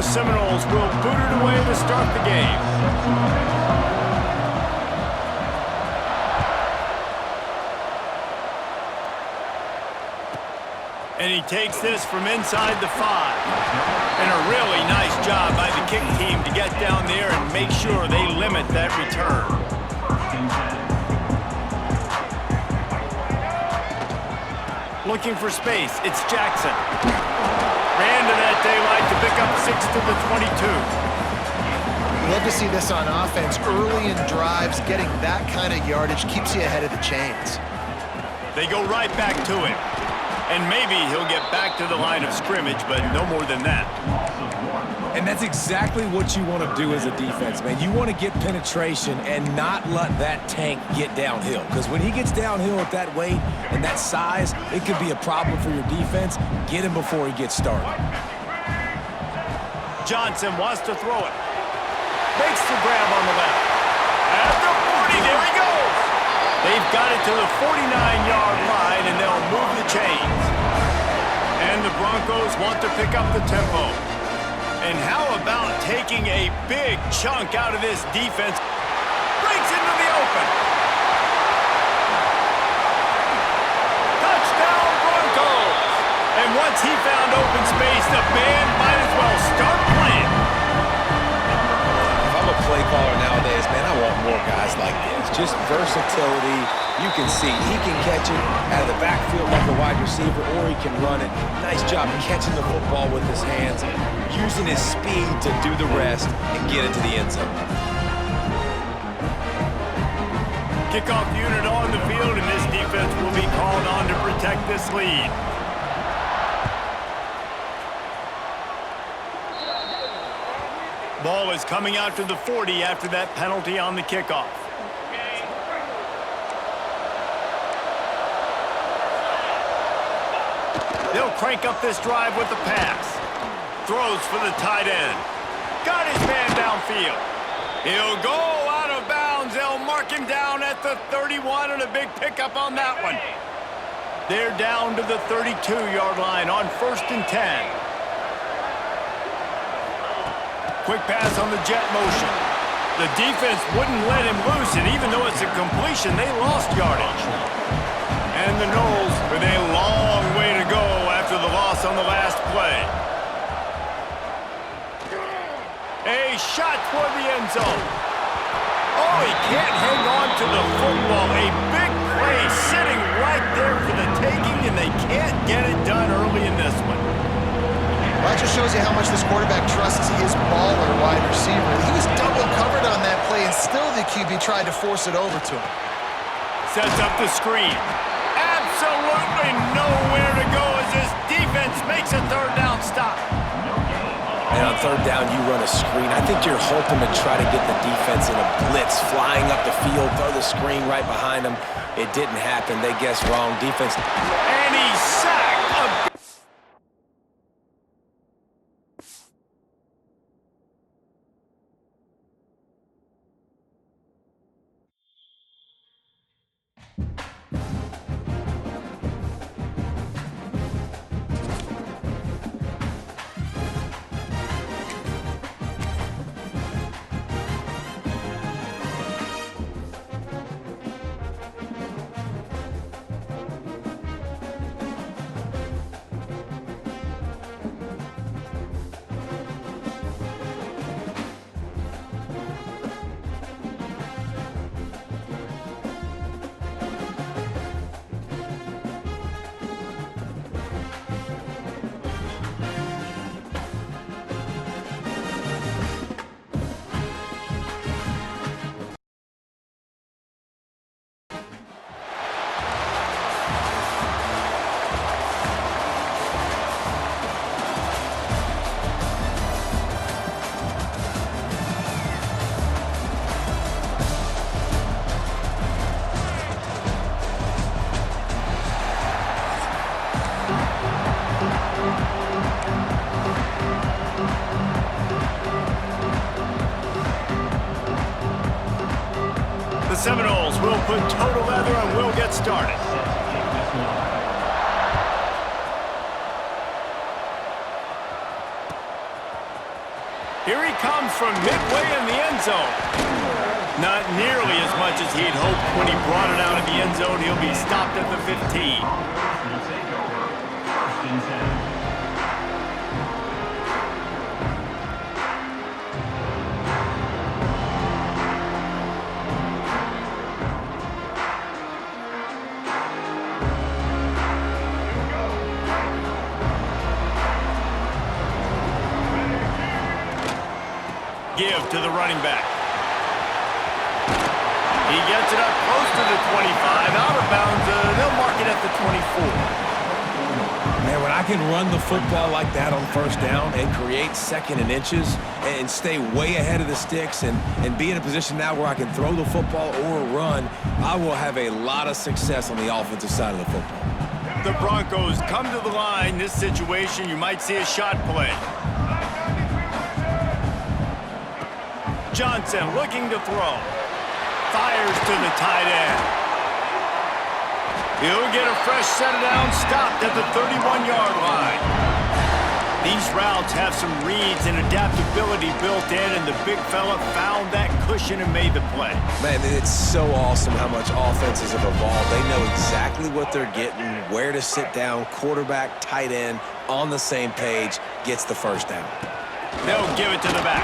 Seminoles will boot it away to start the game. And he takes this from inside the 5. And a really nice job by the kick team to get down there and make sure they limit that return. Looking for space, it's Jackson. Ran to that daylight to pick up 6 to the 22. Love to see this on offense. Early in drives, getting that kind of yardage keeps you ahead of the chains. They go right back to him. And maybe he'll get back to the line of scrimmage, but no more than that. And that's exactly what you want to do as a defense, man. You want to get penetration and not let that tank get downhill. Because when he gets downhill at that weight and that size, it could be a problem for your defense. Get him before he gets started. Johnson wants to throw it. Makes the grab on the left. At the 40, there he goes. They've got it to the 49-yard line, and they'll move the chains. And the Broncos want to pick up the tempo. And how about taking a big chunk out of this defense? Breaks into the open. Touchdown, Broncos! And once he found open space, the band might as well start playing. If I'm a play caller nowadays, man, I want more guys like this. Just versatility. You can see he can catch it out of the backfield like a wide receiver, or he can run it. Nice job catching the football with his hands, using his speed to do the rest and get into the end zone. Kickoff unit on the field, and this defense will be called on to protect this lead. Ball is coming out to the 40 after that penalty on the kickoff. They'll crank up this drive with the pass. Throws for the tight end. Got his man downfield. He'll go out of bounds. They'll mark him down at the 31, and a big pickup on that one. They're down to the 32-yard line on 1st and 10. Quick pass on the jet motion. The defense wouldn't let him loose, and even though it's a completion, they lost yardage. And the Noles with a long way to go after the loss on the last play. A shot toward the end zone. Oh, he can't hang on to the football. A big play sitting right there for the taking, and they can't get it done early in this one. Well, that just shows you how much this quarterback trusts his baller wide receiver. He was double covered on that play, and still the QB tried to force it over to him. Sets up the screen. Absolutely nowhere to go as this defense makes a third down stop. And on third down, you run a screen. I think you're hoping to try to get the defense in a blitz, flying up the field, throw the screen right behind them. It didn't happen. They guessed wrong. Defense. And he's sacked. We'll put total leather and we'll get started. Here he comes from midway in the end zone. Not nearly as much as he'd hoped when he brought it out of the end zone. He'll be stopped at the 15. Give to the running back. He gets it up close to the 25. Out of bounds, they'll mark it at the 24. Man, when I can run the football like that on first down and create second and inches and stay way ahead of the sticks and be in a position now where I can throw the football or run, I will have a lot of success on the offensive side of the football. The Broncos come to the line. This situation, you might see a shot play. Johnson looking to throw. Fires to the tight end. He'll get a fresh set down, stopped at the 31-yard line. These routes have some reads and adaptability built in, and the big fella found that cushion and made the play. Man, it's so awesome how much offenses have evolved. They know exactly what they're getting, where to sit down, quarterback, tight end, on the same page, gets the first down. They'll give it to the back.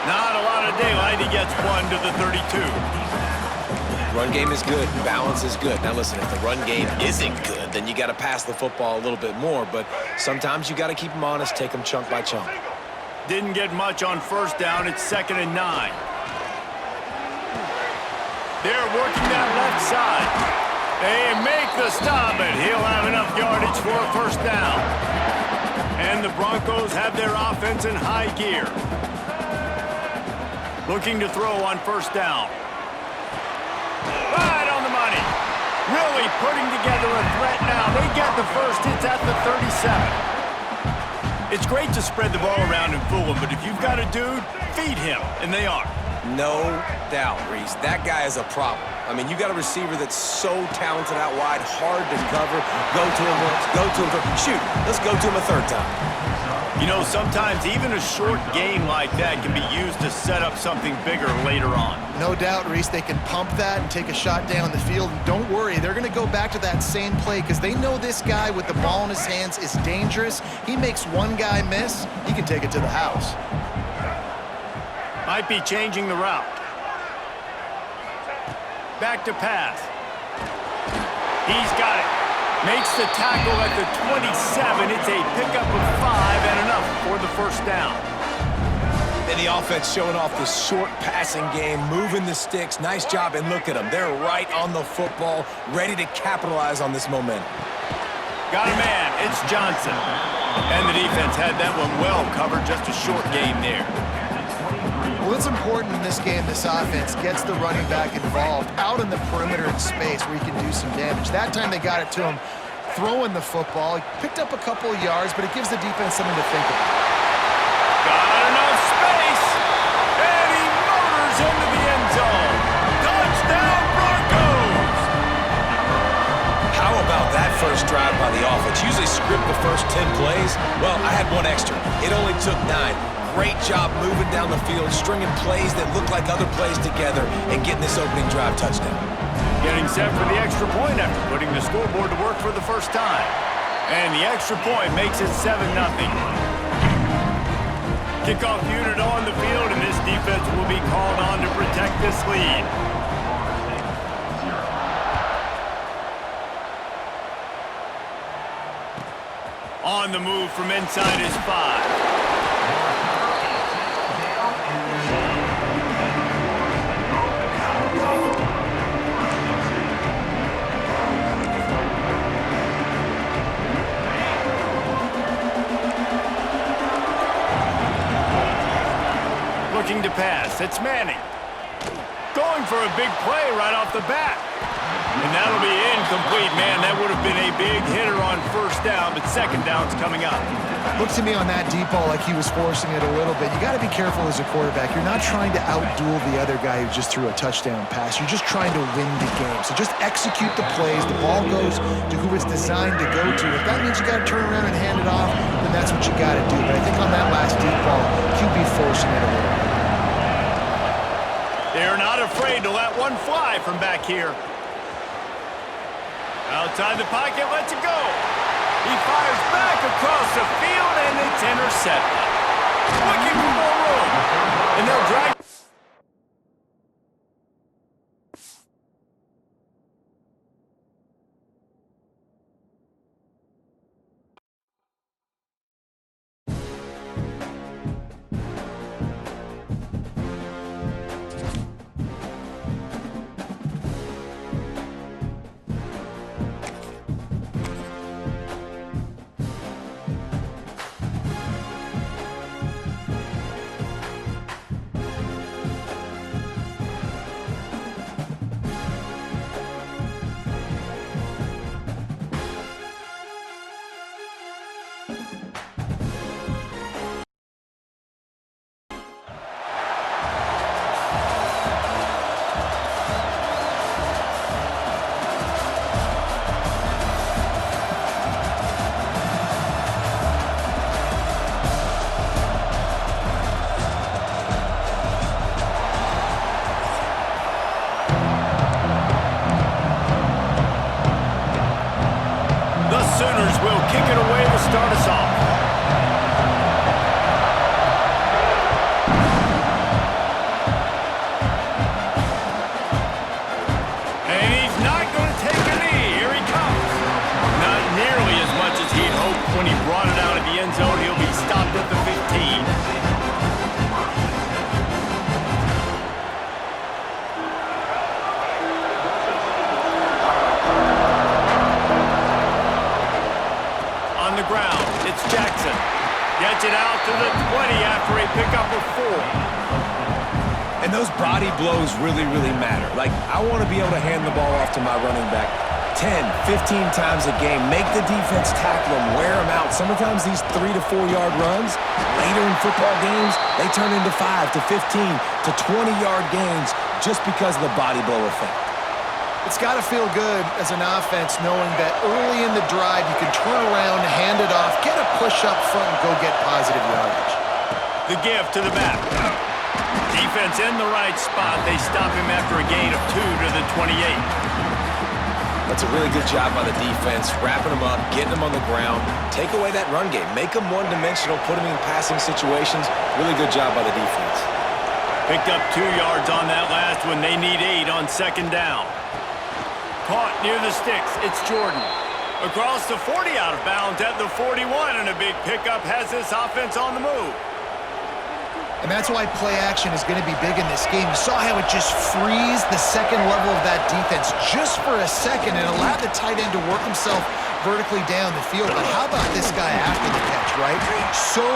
Not a lot of daylight. He gets one to the 32. Run game is good. Balance is good. Now listen, if the run game isn't good, then you got to pass the football a little bit more. But sometimes you got to keep them honest, take them chunk by chunk. Didn't get much on first down. It's 2nd and 9. They're working that left side. They make the stop, and he'll have enough yardage for a first down. And the Broncos have their offense in high gear. Looking to throw on first down. Right on the money. Really putting together a threat now. They get the first. It's at the 37. It's great to spread the ball around and fool him, but if you've got a dude, feed him, and they are. No doubt, Reese. That guy is a problem. I mean, you got a receiver that's so talented out wide, hard to cover. Go to him once, go to him. Shoot, let's go to him a third time. You know, sometimes even a short game like that can be used to set up something bigger later on. No doubt, Reese, they can pump that and take a shot down the field. And don't worry, they're going to go back to that same play because they know this guy with the ball in his hands is dangerous. He makes one guy miss, he can take it to the house. Might be changing the route. Back to pass. He's got it. Makes the tackle at the 27. It's a pickup of 5 and enough for the first down. And the offense showing off the short passing game, moving the sticks. Nice job, and look at them. They're right on the football, ready to capitalize on this momentum. Got a man. It's Johnson. And the defense had that one well covered. Just a short game there. Well, it's important in this game this offense gets the running back involved out in the perimeter in space where he can do some damage. That time they got it to him throwing the football. He picked up a couple of yards, but it gives the defense something to think about. Got enough space, and he motors into the end zone. Touchdown, Broncos! How about that first drive by the offense? Usually script the first 10 plays. Well, I had one extra. It only took 9. Great job moving down the field, stringing plays that look like other plays together, and getting this opening drive touchdown. Getting set for the extra point after putting the scoreboard to work for the first time. And the extra point makes it 7-0. Kickoff unit on the field, and this defense will be called on to protect this lead. On the move from inside his 5. Looking to pass. It's Manning. Going for a big play right off the bat. And that'll be incomplete, man. That would have been a big hitter on first down, but second down's coming up. Looked to me on that deep ball like he was forcing it a little bit. You got to be careful as a quarterback. You're not trying to outduel the other guy who just threw a touchdown pass. You're just trying to win the game. So just execute the plays. The ball goes to who it's designed to go to. If that means you got to turn around and hand it off, then that's what you got to do. But I think on that last deep ball, QB forcing it a little bit. They're not afraid to let one fly from back here. Outside the pocket, lets it go. He fires back across the field, and it's intercepted. Looking for more room. And they'll drag. Sooners will kick it away to start us off. And he's not going to take a knee. Here he comes. Not nearly as much as he'd hoped when he brought it out of the end zone. He'll be stopped at the 15. Ground. It's Jackson. Gets it out to the 20 after a pickup of 4. And those body blows really, really matter. Like, I want to be able to hand the ball off to my running back 10, 15 times a game. Make the defense tackle them, wear them out. Sometimes these 3 to 4 yard runs, later in football games, they turn into 5 to 15 to 20 yard gains just because of the body blow effect. It's got to feel good as an offense knowing that early in the drive you can turn around, hand it off, get a push up front, and go get positive yardage. The give to the back. Defense in the right spot. They stop him after a gain of 2 to the 28. That's a really good job by the defense, wrapping them up, getting them on the ground. Take away that run game. Make them one-dimensional, put them in passing situations. Really good job by the defense. Picked up 2 yards on that last one. They need 8 on second down. Caught near the sticks. It's Jordan. Across the 40, out of bounds at the 41, and a big pickup has this offense on the move. And that's why play action is going to be big in this game. You saw how it just frees the second level of that defense just for a second and allowed the tight end to work himself vertically down the field. But how about this guy after the catch, right? So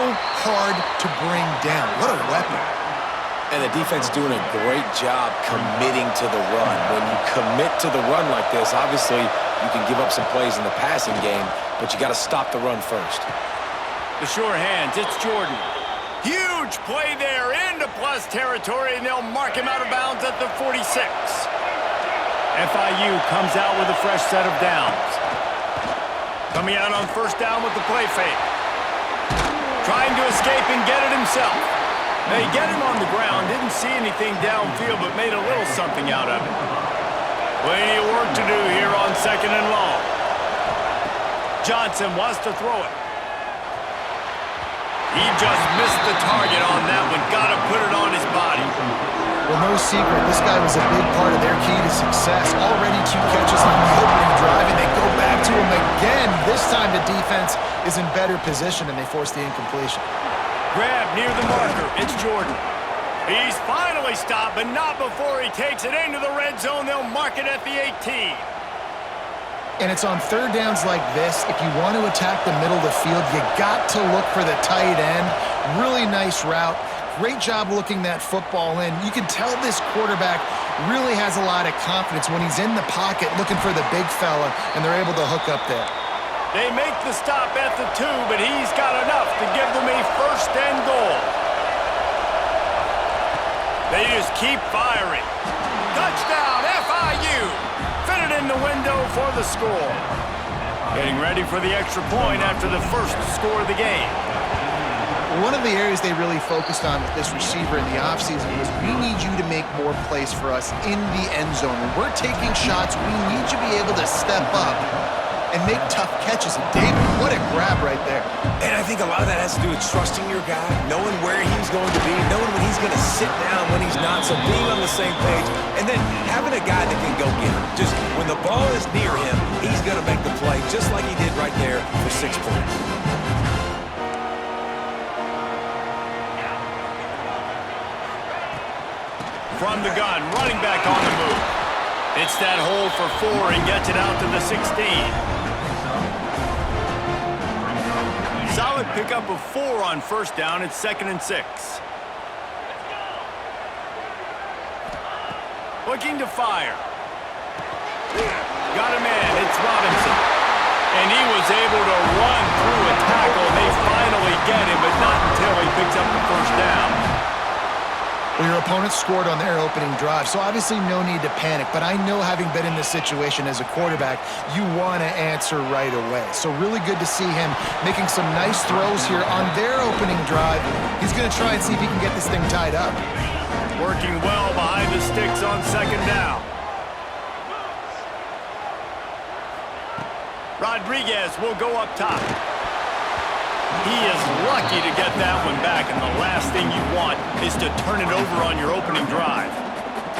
hard to bring down. What a weapon. And the defense doing a great job committing to the run. When you commit to the run like this, obviously you can give up some plays in the passing game, but you got to stop the run first. The sure hands, it's Jordan. Huge play there into plus territory, and they'll mark him out of bounds at the 46. FIU comes out with a fresh set of downs. Coming out on first down with the play fake. Trying to escape and get it himself. They get him on the ground, didn't see anything downfield, but made a little something out of it. Plenty of work to do here on second and long. Johnson wants to throw it. He just missed the target on that one. Got to put it on his body. Well, no secret, this guy was a big part of their key to success. Already 2 catches on the opening drive, and they go back to him again. This time the defense is in better position, and they force the incompletion. Grab near the marker. It's Jordan. He's finally stopped, but not before he takes it into the red zone. They'll mark it at the 18. And it's on third downs like this. If you want to attack the middle of the field, you got to look for the tight end. Really nice route. Great job looking that football in. You can tell this quarterback really has a lot of confidence when he's in the pocket looking for the big fella, and they're able to hook up there. They make the stop at the 2, but he's got enough to give them a first and goal. They just keep firing. Touchdown, FIU! Fit it in the window for the score. Getting ready for the extra point after the first score of the game. One of the areas they really focused on with this receiver in the offseason was we need you to make more plays for us in the end zone. When we're taking shots, we need you to be able to step up and make tough catches. And David, what a grab right there. And I think a lot of that has to do with trusting your guy, knowing where he's going to be, knowing when he's going to sit down, when he's not, so being on the same page, and then having a guy that can go get him. Just when the ball is near him, he's going to make the play, just like he did right there for 6 points. From the gun, running back on the move. It's that hole for 4 and gets it out to the 16. Solid pickup of 4 on first down. It's 2nd and 6. Looking to fire. Got him in. It's Robinson. And he was able to run through a tackle. They finally get him, but not until he picks up the first down. Well, your opponent scored on their opening drive, so obviously no need to panic. But I know, having been in this situation as a quarterback, you want to answer right away. So really good to see him making some nice throws here on their opening drive. He's going to try and see if he can get this thing tied up. Working well behind the sticks on 2nd down. Rodriguez will go up top. He is lucky to get that one back, and the last thing you want is to turn it over on your opening drive.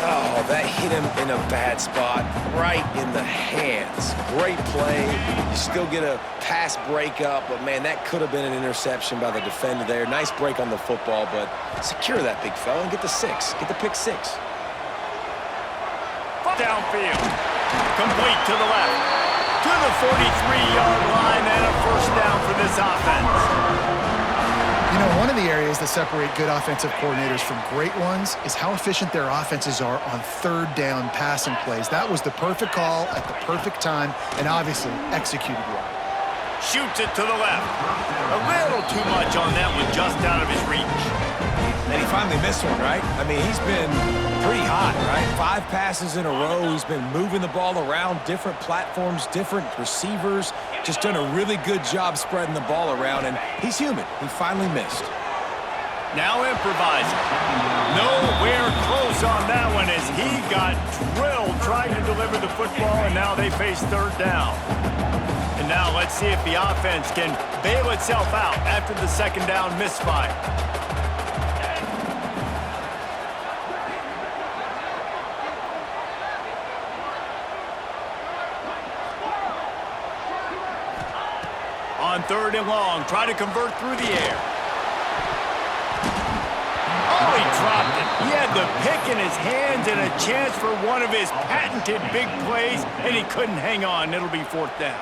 Oh, that hit him in a bad spot, right in the hands. Great play. You still get a pass breakup, but, man, that could have been an interception by the defender there. Nice break on the football, but secure that big fella and get the 6. Get the pick 6. Downfield. Complete to the left. To the 43-yard line, and a first down for this offense. You know, one of the areas that separate good offensive coordinators from great ones is how efficient their offenses are on 3rd down passing plays. That was the perfect call at the perfect time, and obviously executed well. Shoots it to the left. A little too much on that one, just out of his reach. And he finally missed one, right? I mean, he's been pretty hot, right? 5 passes in a row. He's been moving the ball around, different platforms, different receivers. Just done a really good job spreading the ball around, and he's human. He finally missed. Now improvising. Nowhere close on that one as he got drilled trying to deliver the football, and now they face 3rd down. And now let's see if the offense can bail itself out after the 2nd down misfire. On 3rd and long, try to convert through the air. Oh, he dropped it. He had the pick in his hands and a chance for one of his patented big plays, and he couldn't hang on. It'll be 4th down.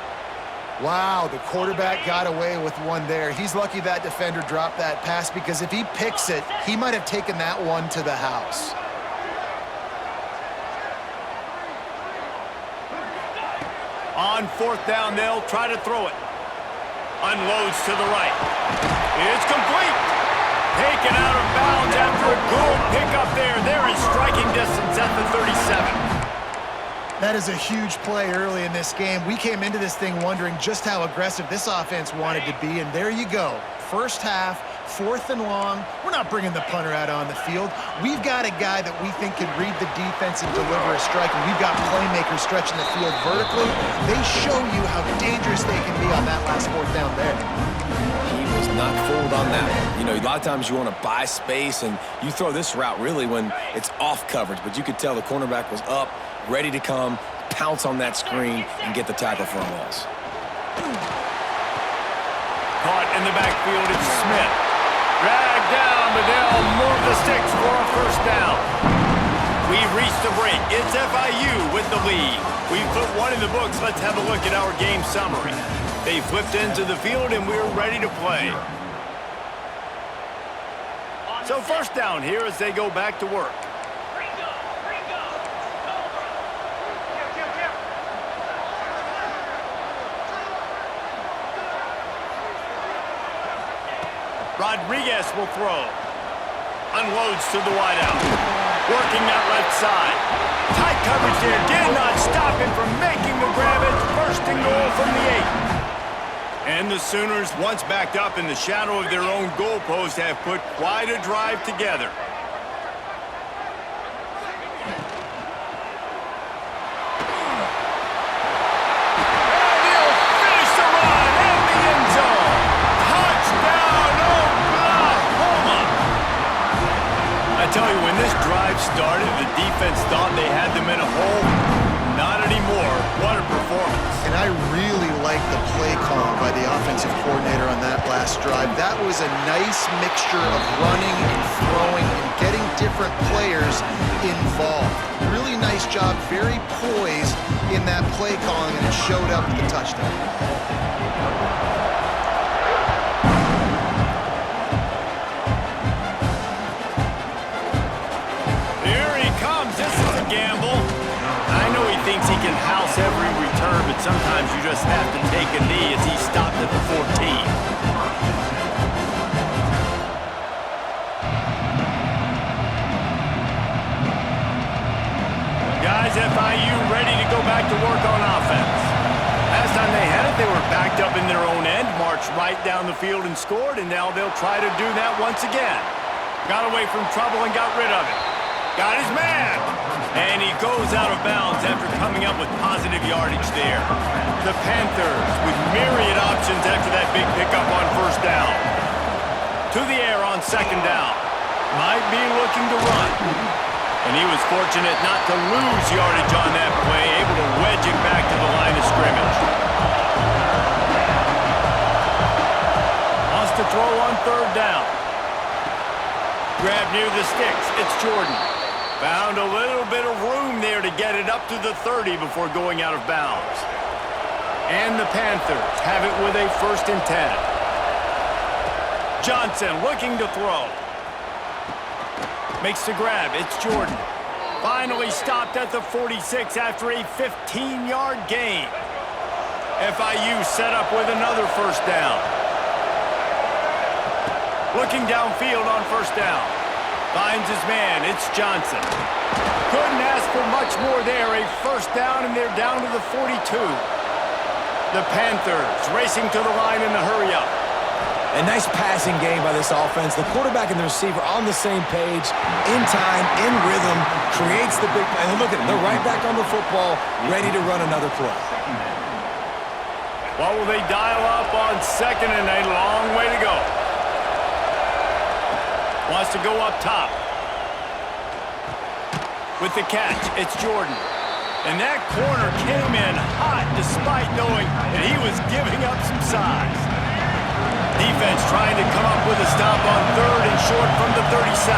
Wow, the quarterback got away with one there. He's lucky that defender dropped that pass, because if he picks it, he might have taken that one to the house. On 4th down, they'll try to throw it. Unloads to the right. It's complete. Taken out of bounds after a good pickup there. They're in striking distance at the 37. That is a huge play early in this game. We came into this thing wondering just how aggressive this offense wanted to be, and there you go. First half, 4th and long. We're not bringing the punter out on the field. We've got a guy that we think can read the defense and deliver a strike, and we've got playmakers stretching the field vertically. They show you how dangerous they can be on that last 4th down there. He was not fooled on that one. You know, a lot of times you want to buy space, and you throw this route really when it's off coverage, but you could tell the cornerback was up, ready to come, pounce on that screen, and get the tackle for a loss. Caught in the backfield, it's Smith. Dragged down, but they'll move the sticks for a first down. We've reached the break. It's FIU with the lead. We've put one in the books. Let's have a look at our game summary. They flipped into the field, and we're ready to play. So first down here as they go back to work. Rodriguez will throw. Unloads to the wideout. Working that left side. Tight coverage there. Did not stop him from making the grab. It's first and goal from the 8. And the Sooners, once backed up in the shadow of their own goalpost, have put quite a drive together. I tell you, when this drive started, the defense thought they had them in a hole. Not anymore. What a performance. And I really like the play call by the offensive coordinator on that last drive. That was a nice mixture of running and throwing and getting different players involved. Really nice job, very poised in that play calling, and it showed up with the touchdown. He can house every return, but sometimes you just have to take a knee as he stopped at the 14. Guys, FIU ready to go back to work on offense. Last time they had it, they were backed up in their own end, marched right down the field and scored, and now they'll try to do that once again. Got away from trouble and got rid of it. Got his man. And he goes out of bounds after coming up with positive yardage there. The Panthers with myriad options after that big pickup on first down. To the air on second down. Might be looking to run. And he was fortunate not to lose yardage on that play, able to wedge it back to the line of scrimmage. Wants to throw on third down. Grab near the sticks. It's Jordan. Found a little bit of room there to get it up to the 30 before going out of bounds. And the Panthers have it with a 1st and 10. Johnson looking to throw. Makes the grab. It's Jordan. Finally stopped at the 46 after a 15-yard gain. FIU set up with another first down. Looking downfield on first down. Finds his man. It's Johnson. Couldn't ask for much more there. A first down, and they're down to the 42. The Panthers racing to the line in the hurry-up. A nice passing game by this offense. The quarterback and the receiver on the same page, in time, in rhythm, creates the big play. And look at them. They're right back on the football, ready to run another play. What will they dial up on second, and a long way to go. Wants to go up top. With the catch, it's Jordan. And that corner came in hot despite knowing that he was giving up some size. Defense trying to come up with a stop on third and short from the 37.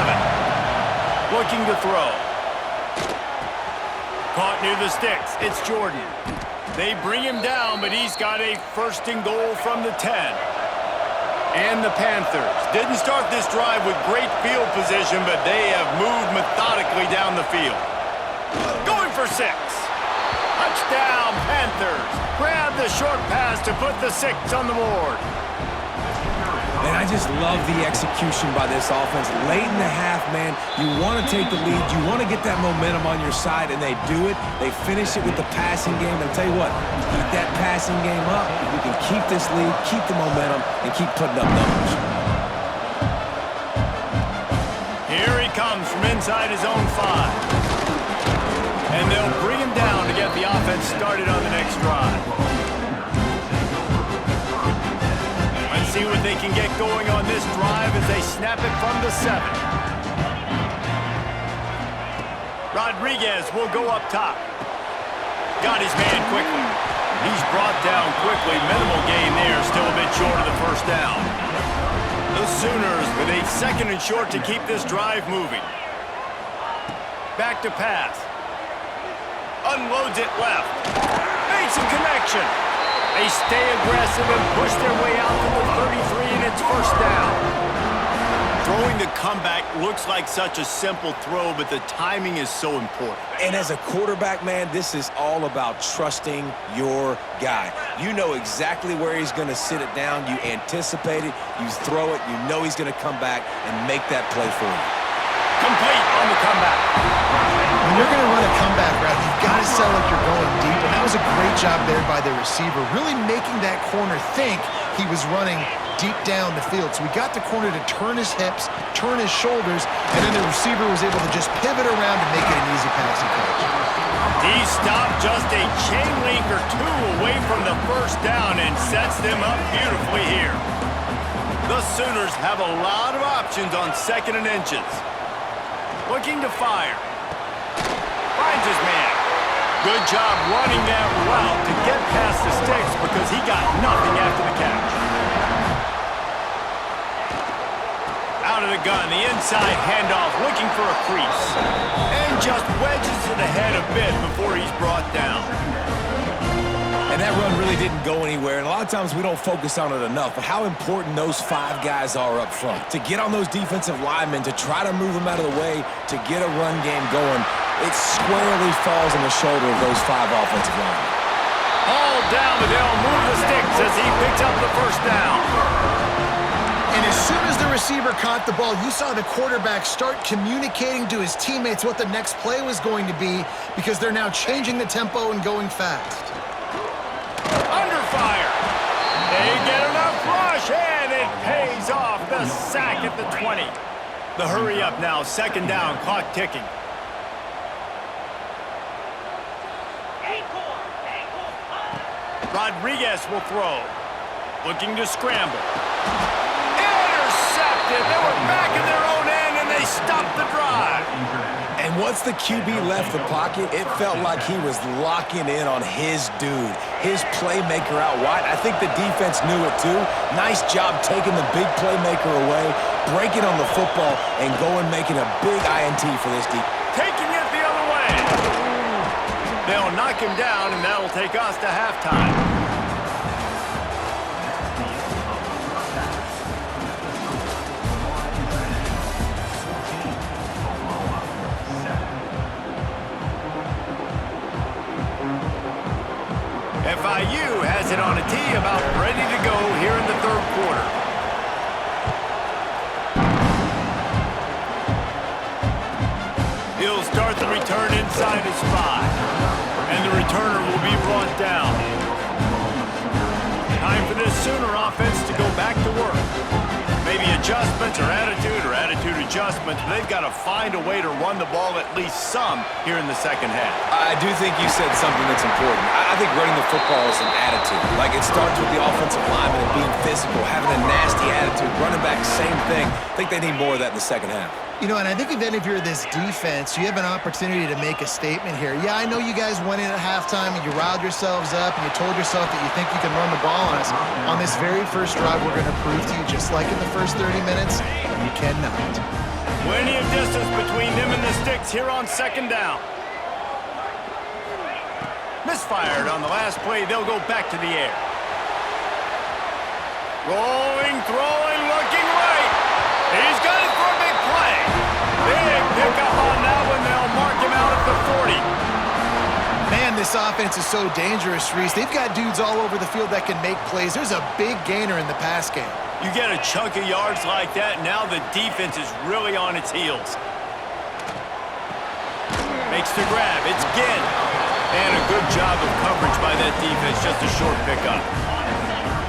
Looking to throw. Caught near the sticks. It's Jordan. They bring him down, but he's got a 1st and goal from the 10. And the Panthers didn't start this drive with great field position, but they have moved methodically down the field. Going for 6. Touchdown, Panthers. Grab the short pass to put the 6 on the board. And I just love the execution by this offense. Late in the half, man, you want to take the lead. You want to get that momentum on your side, and they do it. They finish it with the passing game. And I'll tell you what, you keep that passing game up, you can keep this lead, keep the momentum, and keep putting up numbers. Here he comes from inside his own 5. And they'll bring him down to get the offense started on the next drive. See what they can get going on this drive as they snap it from the 7. Rodriguez will go up top. Got his man quickly. He's brought down quickly. Minimal gain there, still a bit short of the first down. The Sooners with a 2nd and short to keep this drive moving. Back to pass. Unloads it left. Makes a connection. They stay aggressive and push their way out to the 33, and it's first down. Throwing the comeback looks like such a simple throw, but the timing is so important. And as a quarterback, man, this is all about trusting your guy. You know exactly where he's going to sit it down. You anticipate it. You throw it. You know he's going to come back and make that play for you. Complete on the comeback. When you're going to run a comeback route, you've got to sell like you're going deep, and that was a great job there by the receiver, really making that corner think he was running deep down the field. So we got the corner to turn his hips, turn his shoulders, and then the receiver was able to just pivot around and make it an easy passing catch. He stopped just a chain link or two away from the first down and sets them up beautifully here. The Sooners have a lot of options on 2nd and inches. Looking to fire. Finds his man. Good job running that route to get past the sticks because he got nothing after the catch. Out of the gun, the inside handoff, looking for a crease. And just wedges it ahead a bit before he's brought down. And that run really didn't go anywhere, and a lot of times we don't focus on it enough, but how important those 5 guys are up front. To get on those defensive linemen, to try to move them out of the way, to get a run game going, it squarely falls on the shoulder of those 5 offensive linemen. All down, but they'll move the sticks as he picks up the first down. And as soon as the receiver caught the ball, you saw the quarterback start communicating to his teammates what the next play was going to be because they're now changing the tempo and going fast. Under fire. They get enough rush, and it pays off. The sack at the 20. The hurry up now, 2nd down, clock ticking. Rodriguez will throw. Looking to scramble. Intercepted. They were back in their own end, and they stopped the drive. And once the QB left the pocket, it felt like he was locking in on his dude, his playmaker out wide. I think the defense knew it too. Nice job taking the big playmaker away, breaking on the football, and going making a big INT for this defense. Taking it the other way. They'll knock him down, and that'll take us to halftime. FIU has it on a tee, about ready to go here in the 3rd quarter. He'll start the return inside his 5, and the returner will be brought down. Time for this Sooner offense to go back to work. Maybe adjustments or attitude adjustments. They've got to find a way to run the ball at least some here in the 2nd half. I do think you said something that's important. I think running the football is an attitude. Like, it starts with the offensive lineman and being physical, having a nasty attitude. Running back, same thing. I think they need more of that in the 2nd half. You know, and I think if you're this defense, you have an opportunity to make a statement here. Yeah, I know you guys went in at halftime and you riled yourselves up and you told yourself that you think you can run the ball on us. On this very first drive, we're going to prove to you, just like in the first 30 minutes, you cannot. Plenty of distance between them and the sticks here on 2nd down. Misfired on the last play. They'll go back to the air. Rolling, throwing, looking right. He's got it for a big play. Big pickup on that one. They'll mark him out at the 40. Man, this offense is so dangerous, Reese. They've got dudes all over the field that can make plays. There's a big gainer in the pass game. You get a chunk of yards like that, now the defense is really on its heels. Makes the grab. It's Ginn. And a good job of coverage by that defense. Just a short pickup.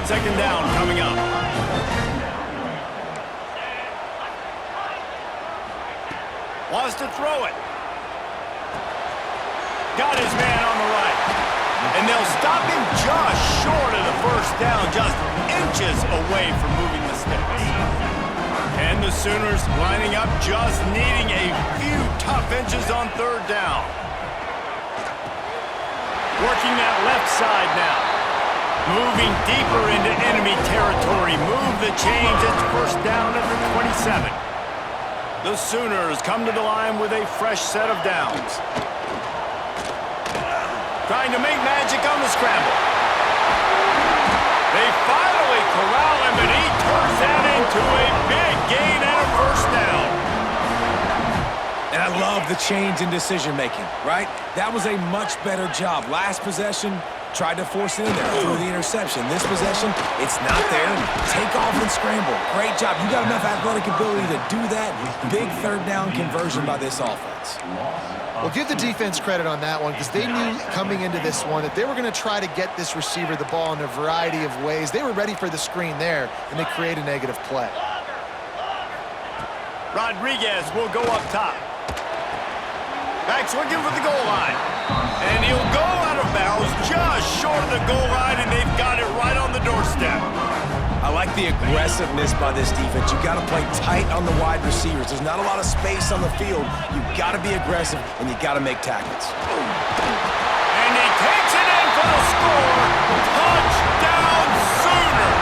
2nd down coming up. Wants to throw it. Got his man on the right. And they'll stop him just short of the first down, just inches away from moving the sticks. And the Sooners lining up, just needing a few tough inches on 3rd down. Working that left side now. Moving deeper into enemy territory. Move the chains. It's 1st down at the 27. The Sooners come to the line with a fresh set of downs. Trying to make magic on the scramble. They finally corral him, and he turns that into a big gain and a 1st And I love the change in decision-making, right? That was a much better job. Last possession, tried to force it in there through the interception. This possession, it's not there. Take off and scramble. Great job. You got enough athletic ability to do that. Big third down conversion by this offense. Well, give the defense credit on that one because they knew coming into this one that they were going to try to get this receiver the ball in a variety of ways. They were ready for the screen there, and they create a negative play. Rodriguez will go up top. Back's looking for the goal line. And he'll go out of bounds just short of the goal line, and they've got it right on the doorstep. I like the aggressiveness by this defense. You got to play tight on the wide receivers. There's not a lot of space on the field. You got to be aggressive, and you got to make tackles. And he takes it in for the score. Touchdown Sooners!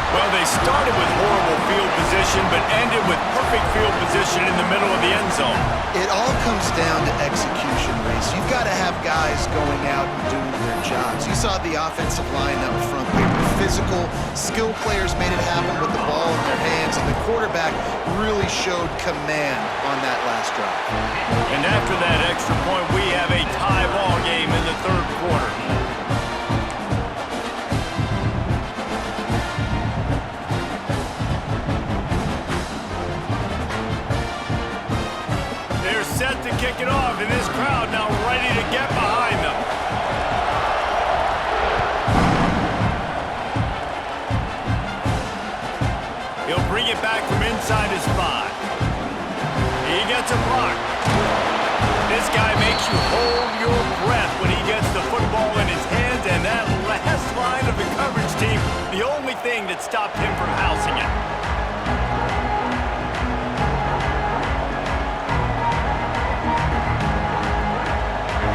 Well, they started with horrible field position, but ended with perfect field position in the middle of the end zone. It all comes down to execution, Reese. You've got to have guys going out and doing their jobs. You saw the offensive line up front. They were physical, skilled players made it happen with the ball in their hands, and the quarterback really showed command on that last drive. And after that extra point, we have a tie ball game in the third quarter. Set to kick it off, and this crowd now ready to get behind them. He'll bring it back from inside his 5. He gets a block. This guy makes you hold your breath when he gets the football in his hands, and that last line of the coverage team, the only thing that stopped him from housing it.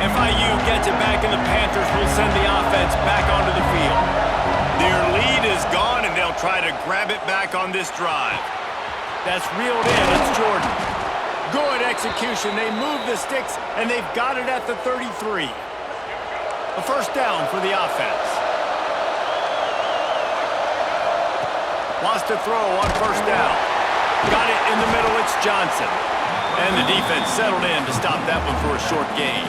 FIU gets it back, and the Panthers will send the offense back onto the field. Their lead is gone, and they'll try to grab it back on this drive. That's reeled in. It's Jordan. Good execution. They move the sticks, and they've got it at the 33. A first down for the offense. Wants to throw on first down. Got it in the middle. It's Johnson. And the defense settled in to stop that one for a short gain.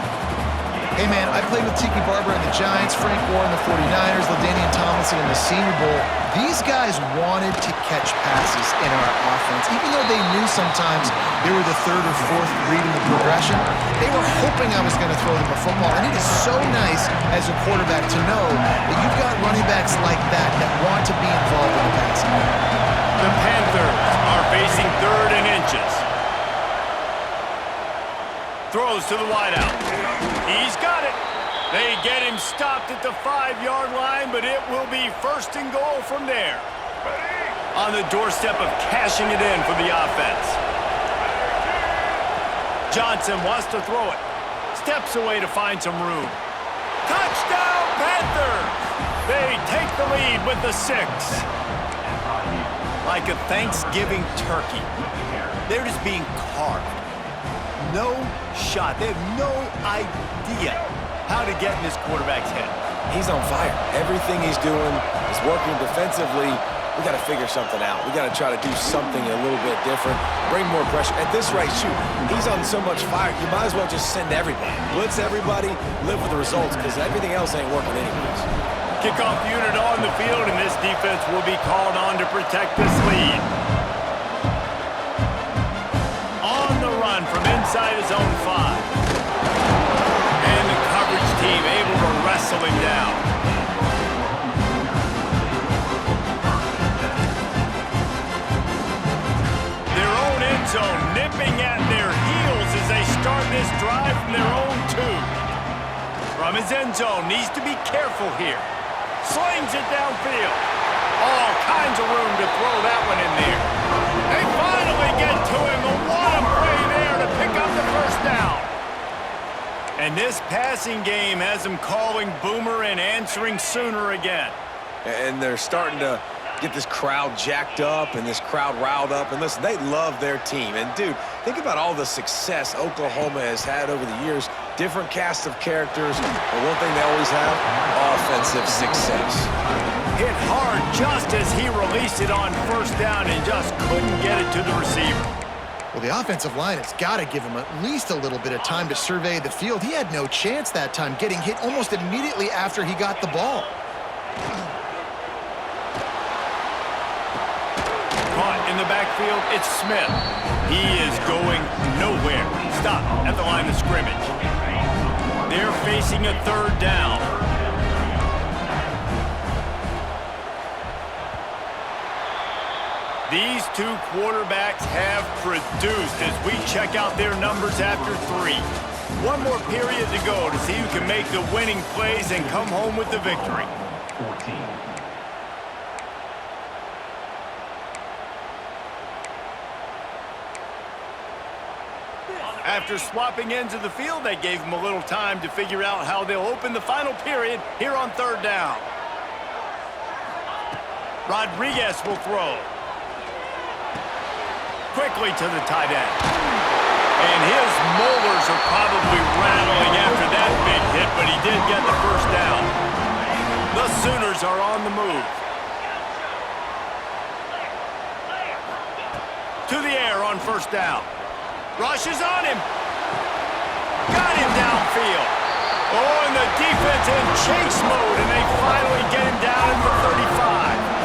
Hey, man, I played with Tiki Barber and the Giants, Frank Gore and the 49ers, LaDainian Tomlinson in the Senior Bowl. These guys wanted to catch passes in our offense. Even though they knew sometimes they were the third or fourth read in the progression, they were hoping I was going to throw them a football. And it is so nice as a quarterback to know that you've got running backs like that that want to be involved in the passing game. The Panthers are facing third and inches. Throws to the wideout. He's got it. They get him stopped at the 5-yard line, but it will be first and goal from there. On the doorstep of cashing it in for the offense. Johnson wants to throw it. Steps away to find some room. Touchdown, Panthers! They take the lead with the 6. Like a Thanksgiving turkey. They're just being carved. No shot. They have no idea how to get in this quarterback's head. He's on fire. Everything he's doing is working defensively. We got to figure something out. We got to try to do something a little bit different, bring more pressure. At this rate, shoot, he's on so much fire, you might as well just send everybody. Blitz everybody, live with the results, because everything else ain't working anyways. Kickoff unit on the field, and this defense will be called on to protect this lead. From inside his own 5. And the coverage team able to wrestle him down. Their own end zone nipping at their heels as they start this drive from their own 2. From his end zone, needs to be careful here. Slings it downfield. All kinds of room to throw that one in there. They finally get to him. What a play there to pick up the first down. And this passing game has them calling Boomer and answering Sooner again. And they're starting to get this crowd jacked up and this crowd riled up. And listen, they love their team. And, dude, think about all the success Oklahoma has had over the years. Different cast of characters. But one thing they always have, offensive success. Hit hard just as he released it on first down and just couldn't get it to the receiver. Well, the offensive line has got to give him at least a little bit of time to survey the field. He had no chance that time, getting hit almost immediately after he got the ball. Caught in the backfield, it's Smith. He is going nowhere. Stop at the line of scrimmage. They're facing a third down. These two quarterbacks have produced as we check out their numbers after 3. One more period to go to see who can make the winning plays and come home with the victory. 14. After swapping ends of the field, that gave them a little time to figure out how they'll open the final period here on third down. Rodriguez will throw. Quickly to the tight end. And his molars are probably rattling after that big hit, but he did get the first down. The Sooners are on the move. To the air on first down. Rush is on him. Got him downfield. Oh, and the defense in chase mode, and they finally get him down at the 35.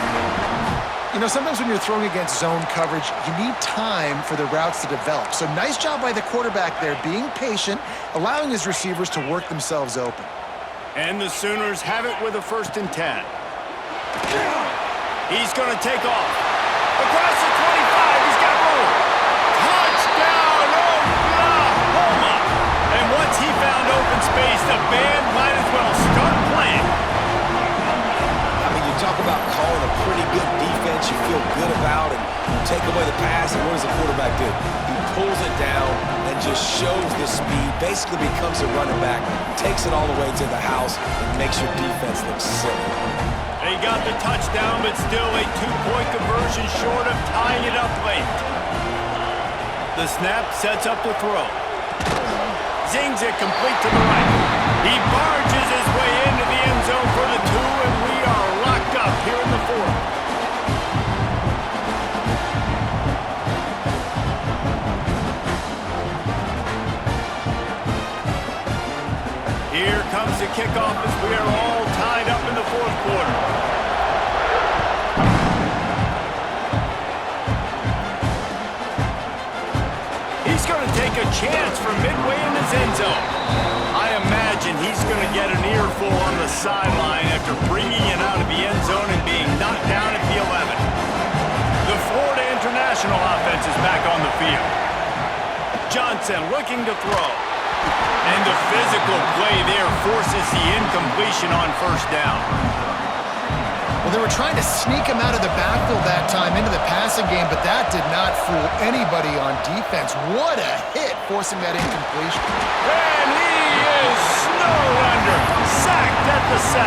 You know, sometimes when you're throwing against zone coverage, you need time for the routes to develop. So nice job by the quarterback there, being patient, allowing his receivers to work themselves open. And the Sooners have it with a 1st and 10. He's going to take off. Across the 25, he's got room. Touchdown, Oklahoma! And once he found open space, the band might as well start playing. I mean, you talk about calling a pretty good defense you feel good about, and you take away the pass, and what does the quarterback do? He pulls it down and just shows the speed, basically becomes a running back, takes it all the way to the house, and makes your defense look silly. They got the touchdown, but still a 2-point conversion short of tying it up late. The snap sets up the throw. Zings it complete to the right. He barges his way into the end zone for the 2, and we are locked up here in the 4th. Here comes the kickoff as we are all tied up in the 4th quarter. He's going to take a chance from midway in his end zone. I imagine he's going to get an earful on the sideline after bringing it out of the end zone and being knocked down at the 11. The Florida International offense is back on the field. Johnson looking to throw. And the physical play there forces the incompletion on first down. Well, they were trying to sneak him out of the backfield that time into the passing game, but that did not fool anybody on defense. What a hit, forcing that incompletion. And he is snowed under, sacked at the 7.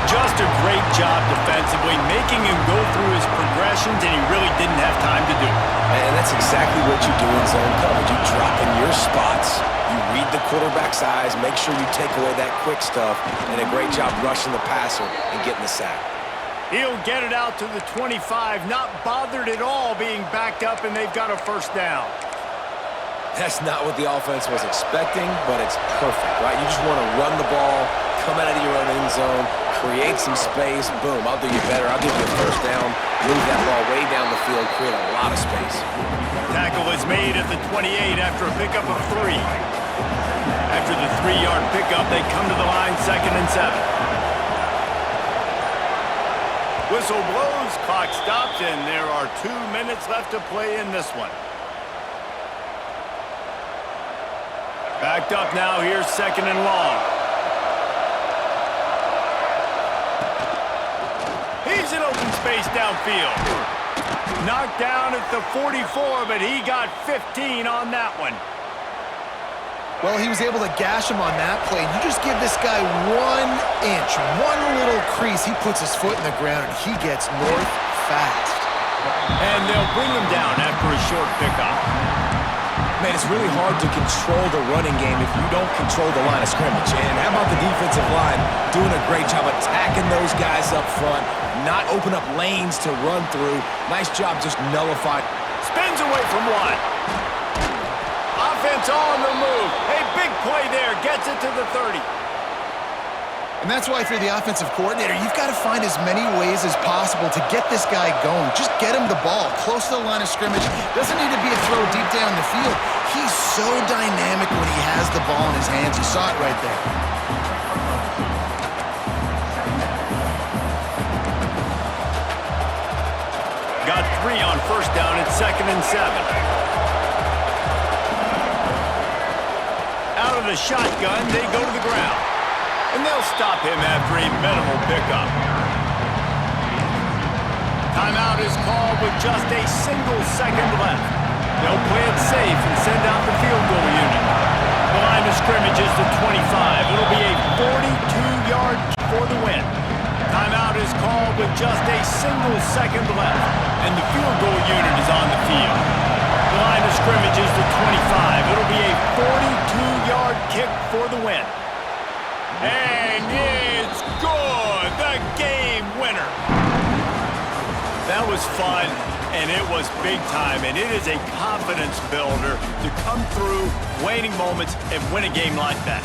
Just a great job defensively, making him go through his progressions, and he really didn't have time to do it. And that's exactly what you do in zone coverage. You drop in your spots, you read the quarterback's eyes, make sure you take away that quick stuff, and a great job rushing the passer and getting the sack. He'll get it out to the 25, not bothered at all being backed up, and they've got a first down. That's not what the offense was expecting, but it's perfect, right? You just want to run the ball, come out of your own end zone, create some space, boom, I'll do you better. I'll give you a first down, move that ball way down the field, create a lot of space. Tackle is made at the 28 after a pickup of 3. After the 3-yard pickup, they come to the line 2nd and 7. Whistle blows, clock stops, and there are 2 minutes left to play in this one. Backed up now, here's 2nd and long. He's in open space downfield. Knocked down at the 44, but he got 15 on that one. Well, he was able to gash him on that play. You just give this guy 1 inch, one little crease, he puts his foot in the ground, and he gets north fast. And they'll bring him down after a short pickup. Man, it's really hard to control the running game if you don't control the line of scrimmage. And how about the defensive line doing a great job attacking those guys up front, not open up lanes to run through. Nice job just nullifying Spins away from one. Offense on the move. A big play there. Gets it to the 30. And that's why if you're the offensive coordinator, you've got to find as many ways as possible to get this guy going. Just get him the ball close to the line of scrimmage. Doesn't need to be a throw deep down the field. He's so dynamic when he has the ball in his hands. You saw it right there. Got 3 on first down at 2nd and 7. Out of the shotgun, they go to the ground. And they'll stop him after a minimal pickup. Timeout is called with just a single second left. They'll play it safe and send out the field goal unit. The line of scrimmage is the 25. It'll be a 42-yard for the win. Timeout is called with just a single second left. And the field goal unit is on the field. The line of scrimmage is the 25. It'll be a 42-yard kick for the win. And it's good! The game winner! That was fun, and it was big time, and it is a confidence builder to come through waning moments and win a game like that.